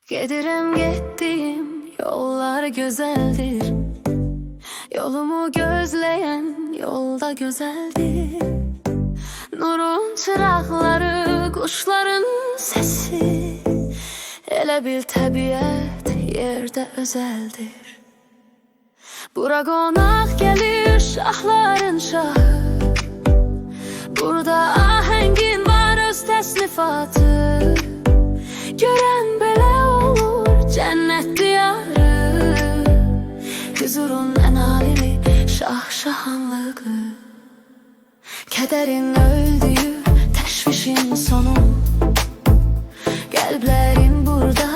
Gedirim gittiğim yollar güzeldir. Yolumu gözleyen yolda güzeldir. Nurun çırakları, kuşların sesi. Elə bil təbiət yerdə özəldir. Bura qonaq gəlir şahların şahı. Burada ahəngin var öz təsnifatı. Görən belə olur cənnət diyarı. Huzurun ən alili şah-şahanlığı. Kədərin öldüyü təşvişin sonu. Qəlblərin burada